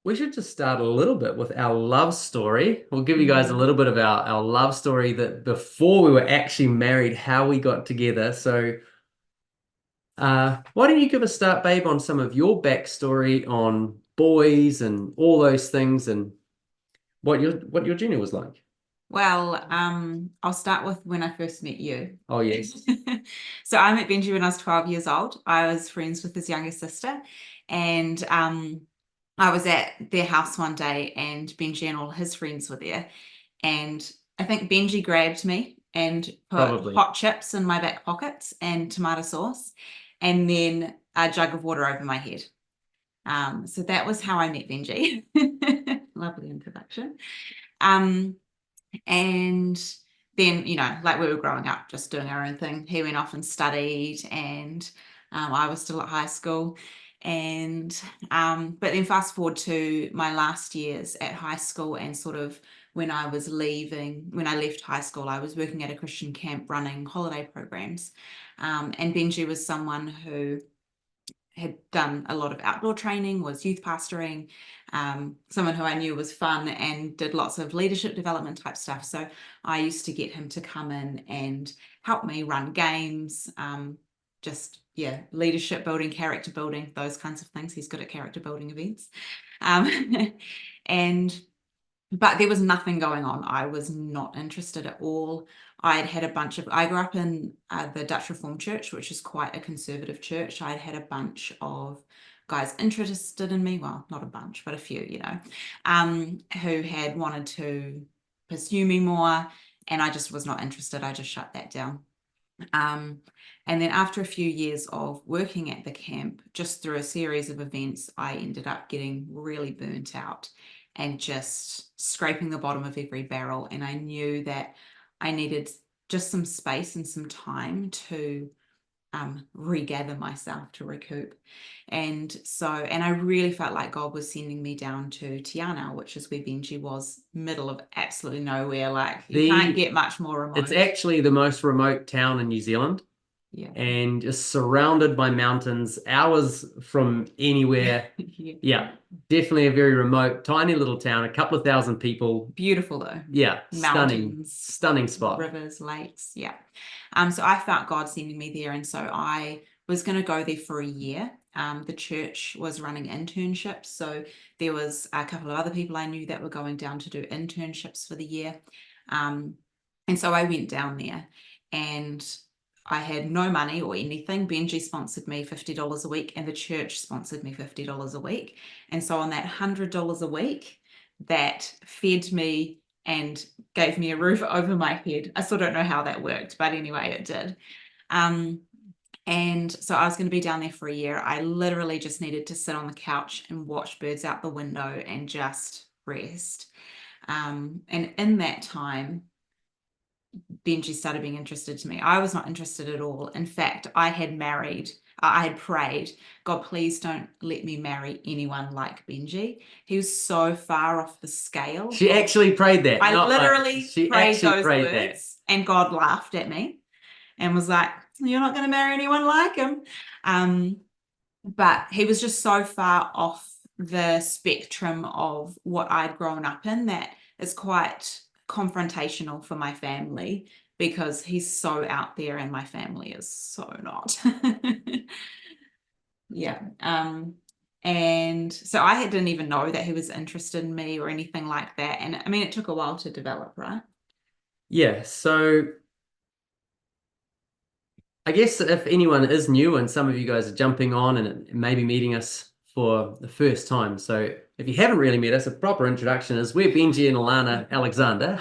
We should just start a little bit with our love story. We'll give you guys a Mm. little bit of our love story that before we were actually married, how we got together. So, why don't you give a start, babe, on some of your backstory on boys and all those things and what your journey was like? Well, I'll start with when I first met you. Oh, yes. So I met Benji when I was 12 years old. I was friends with his younger sister, and I was at their house one day, and Benji and all his friends were there. And I think Benji grabbed me and put Probably. hot chips in my back pockets and tomato sauce, and then a jug of water over my head. So that was how I met Benji. Lovely introduction. Um, and then, like we were growing up, just doing our own thing. He went off and studied, and I was still at high school. And but then fast forward to my last years at high school, and sort of when I was leaving, when I left high school, I was working at a Christian camp running holiday programs. And Benji was someone who had done a lot of outdoor training, was youth pastoring, someone who I knew was fun and did lots of leadership development type stuff. So I used to get him to come in and help me run games, just, yeah, leadership building, character building, those kinds of things. He's good at character building events. Um, and but there was nothing going on. I was not interested at all. I grew up in the Dutch Reformed Church, which is quite a conservative church. I'd had a bunch of guys interested in me. Well, not a bunch, but a few, who had wanted to pursue me more. And I just was not interested. I just shut that down. Um, and then after a few years of working at the camp, just through a series of events, I ended up getting really burnt out and just scraping the bottom of every barrel. And I knew that I needed just some space and some time to regather myself, to recoup. And I really felt like God was sending me down to Tiana, which is where Benji was, middle of absolutely nowhere. Like you can't The get much more It's remote. actually the most remote town in New Zealand Yeah. and is surrounded by mountains, hours from anywhere. Yeah. Yeah, definitely a very remote, tiny little town, a couple of thousand people. Beautiful though. Yeah, stunning, Mountains, stunning spot. rivers, lakes. Yeah. So I felt God sending me there. And so I was going to go there for a year. The church was running internships. So there was a couple of other people I knew that were going down to do internships for the year. Um, and so I went down there, and I had no money or anything. Benji sponsored me $50 a week, and the church sponsored me $50 a week. And so on that $100 a week, that fed me and gave me a roof over my head. I still don't know how that worked, but anyway, it did. Um, and so I was going to be down there for a year. I literally just needed to sit on the couch and watch birds out the window and just rest. And in that time, Benji started being interested to me. I was not interested at all. In fact, I had prayed, God, please don't let me marry anyone like Benji. He was so far off the scale She of, actually prayed that, I not like literally she prayed actually those prayed that. words, and God laughed at me and was like, you're not going to marry anyone like him. Um, but he was just so far off the spectrum of what I'd grown up in that is quite confrontational for my family, because he's so out there and my family is so not. Yeah. And so didn't even know that he was interested in me or anything like that. And I mean, it took a while to develop, right? Yeah, so I guess if anyone is new and some of you guys are jumping on and maybe meeting us for the first time. So if you haven't really met us, a proper introduction is we're Benji and Alana Alexander.